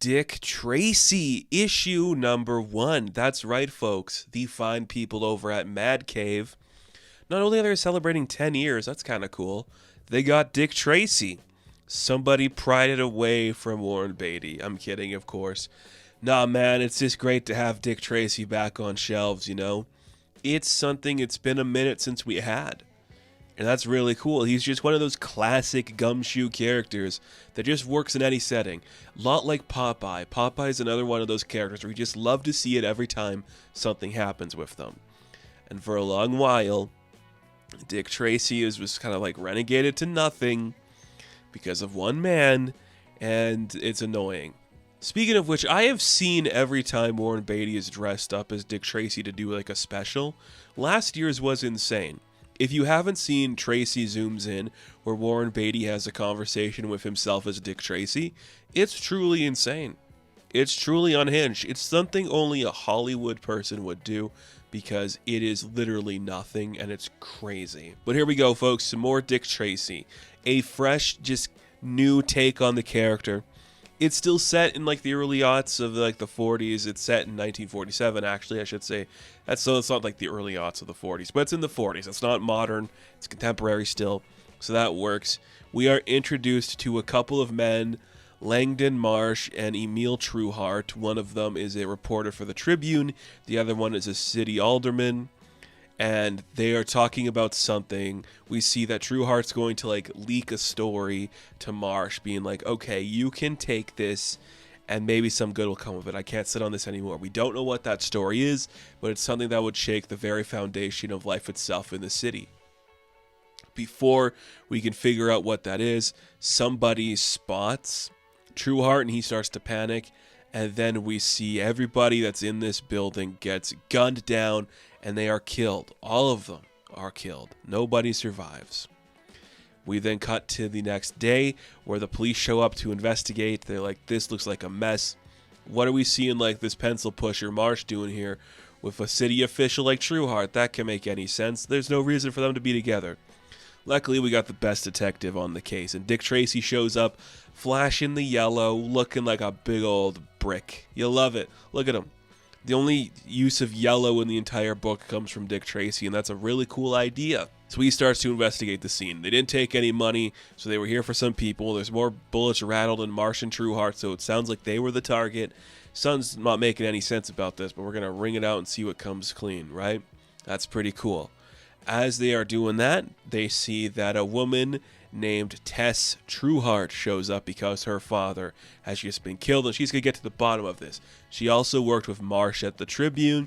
Dick Tracy, issue number 1. That's right, folks. The fine people over at Mad Cave. Not only are they celebrating 10 years, that's kind of cool, they got Dick Tracy. Somebody pried it away from Warren Beatty. I'm kidding, of course. Nah, man, it's just great to have Dick Tracy back on shelves, you know? It's something it's been a minute since we had. And that's really cool. He's just one of those classic gumshoe characters that just works in any setting. A lot like Popeye. Popeye is another one of those characters where you just love to see it every time something happens with them. And for a long while, Dick Tracy was kind of like renegated to nothing because of one man, and it's annoying. Speaking of which, I have seen every time Warren Beatty is dressed up as Dick Tracy to do like a special. Last year's was insane. If you haven't seen Tracy Zooms In, where Warren Beatty has a conversation with himself as Dick Tracy, it's truly insane. It's truly unhinged. It's something only a Hollywood person would do because it is literally nothing and it's crazy. But here we go, folks. Some more Dick Tracy. A fresh, just new take on the character. It's still set in like the early aughts of like the 40s. It's set in 1947, actually, I should say. So it's not like the early aughts of the 40s, but it's in the 40s. It's not modern. It's contemporary still, so that works. We are introduced to a couple of men, Langdon Marsh and Emil Trueheart. One of them is a reporter for the Tribune. The other one is a city alderman. And they are talking about something. We see that Trueheart's going to like leak a story to Marsh, being like, okay, you can take this and maybe some good will come of it. I can't sit on this anymore. We don't know what that story is, but it's something that would shake the very foundation of life itself in the city. Before we can figure out what that is, somebody spots Trueheart and he starts to panic. And then we see everybody that's in this building gets gunned down and they are killed. All of them are killed. Nobody survives. We then cut to the next day where the police show up to investigate. They're like, this looks like a mess. What are we seeing like this pencil pusher Marsh doing here with a city official like Trueheart? That can make any sense. There's no reason for them to be together. Luckily, we got the best detective on the case, and Dick Tracy shows up, flashing the yellow, looking like a big old brick. You love it. Look at him. The only use of yellow in the entire book comes from Dick Tracy, and that's a really cool idea. So he starts to investigate the scene. They didn't take any money, so they were here for some people. There's more bullets rattled in Marsh and Trueheart, so it sounds like they were the target. Sun's not making any sense about this, but we're going to ring it out and see what comes clean, right? That's pretty cool. As they are doing that, they see that a woman named Tess Trueheart shows up because her father has just been killed, and she's going to get to the bottom of this. She also worked with Marsh at the Tribune,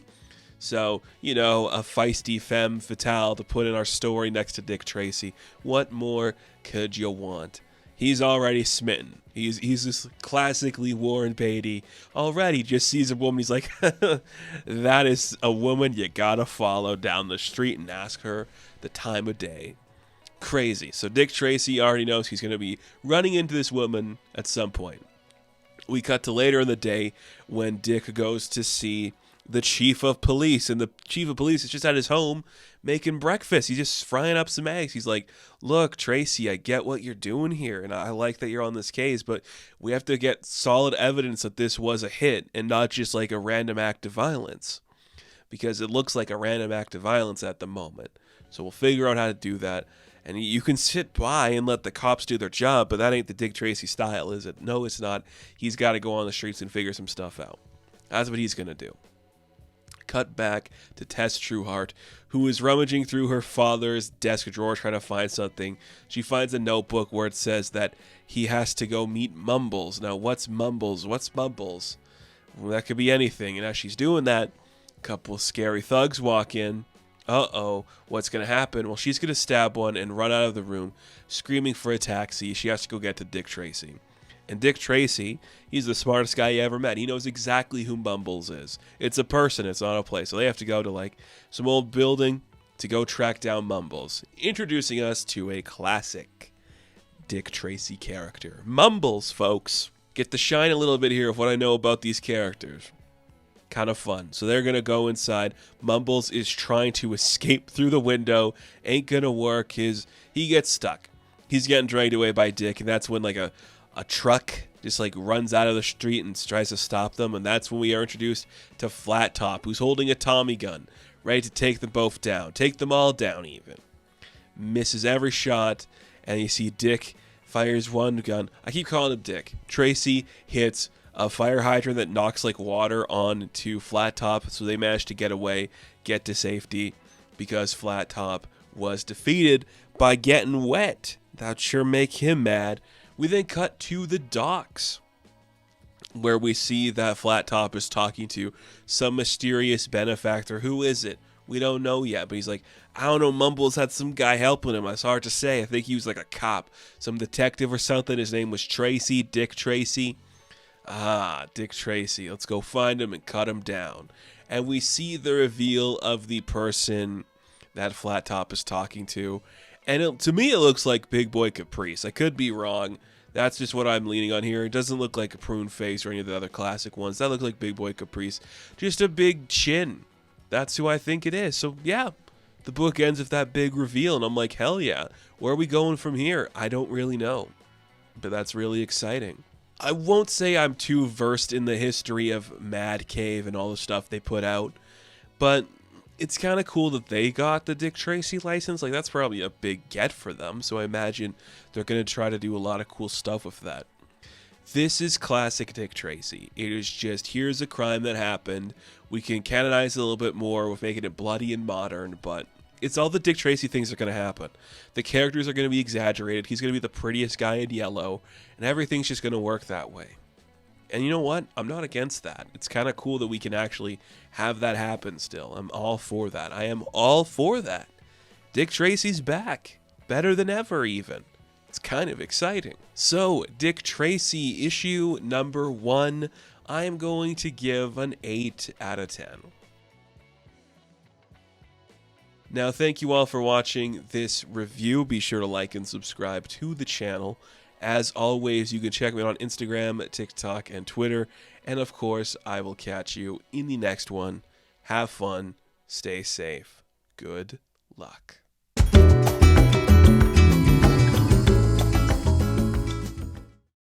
so, you know, a feisty femme fatale to put in our story next to Dick Tracy. What more could you want? He's already smitten. He's just classically Warren Beatty. Already just sees a woman. He's like, that is a woman you gotta follow down the street and ask her the time of day. Crazy. So Dick Tracy already knows he's going to be running into this woman at some point. We cut to later in the day when Dick goes to see the chief of police, and the chief of police is just at his home making breakfast. He's just frying up some eggs. He's like, look, Tracy, I get what you're doing here, and I like that you're on this case, but we have to get solid evidence that this was a hit and not just like a random act of violence, because it looks like a random act of violence at the moment. So we'll figure out how to do that. And you can sit by and let the cops do their job, but that ain't the Dick Tracy style, is it? No, it's not. He's got to go on the streets and figure some stuff out. That's what he's going to do. Cut back to Tess Trueheart, who is rummaging through her father's desk drawer trying to find something. She finds a notebook where it says that he has to go meet Mumbles. Now, what's Mumbles? What's Mumbles? Well, that could be anything. And as she's doing that, a couple of scary thugs walk in. Uh-oh, what's going to happen? Well, she's going to stab one and run out of the room, screaming for a taxi. She has to go get to Dick Tracy. And Dick Tracy, he's the smartest guy you ever met. He knows exactly who Mumbles is. It's a person, it's not a place. So they have to go to like some old building to go track down Mumbles, introducing us to a classic Dick Tracy character. Mumbles, folks. Get to shine a little bit here of what I know about these characters. Kind of fun. So they're going to go inside. Mumbles is trying to escape through the window. Ain't going to work. He gets stuck. He's getting dragged away by Dick, and that's when like a truck just like runs out of the street and tries to stop them. And that's when we are introduced to Flat Top, who's holding a Tommy gun, ready to take them both down, take them all down even. Misses every shot, and you see Dick fires one gun. I keep calling him Dick. Tracy hits a fire hydrant that knocks like water onto Flat Top, so they manage to get away, get to safety, because Flat Top was defeated by getting wet. That sure make him mad. We then cut to the docks, where we see that Flat Top is talking to some mysterious benefactor. Who is it? We don't know yet, but he's like, I don't know, Mumbles had some guy helping him. It's hard to say. I think he was like a cop, some detective or something. His name was Tracy, Dick Tracy. Dick Tracy. Let's go find him and cut him down. And we see the reveal of the person that Flat Top is talking to. And to me, it looks like Big Boy Caprice. I could be wrong. That's just what I'm leaning on here. It doesn't look like a prune face or any of the other classic ones. That looks like Big Boy Caprice. Just a big chin. That's who I think it is. So, yeah, the book ends with that big reveal. And I'm like, hell yeah. Where are we going from here? I don't really know. But that's really exciting. I won't say I'm too versed in the history of Mad Cave and all the stuff they put out. But it's kind of cool that they got the Dick Tracy license. Like, that's probably a big get for them. So I imagine they're going to try to do a lot of cool stuff with that. This is classic Dick Tracy. It is just, here's a crime that happened. We can canonize it a little bit more with making it bloody and modern, but it's all the Dick Tracy things that are going to happen. The characters are going to be exaggerated. He's going to be the prettiest guy in yellow, and everything's just going to work that way. And you know what? I'm not against that. It's kind of cool that we can actually have that happen still. I'm all for that. I am all for that. Dick Tracy's back. Better than ever, even. It's kind of exciting. So, Dick Tracy, issue number 1, I am going to give an 8 out of 10. Now, thank you all for watching this review. Be sure to like and subscribe to the channel. As always, you can check me out on Instagram, TikTok, and Twitter. And of course, I will catch you in the next one. Have fun. Stay safe. Good luck.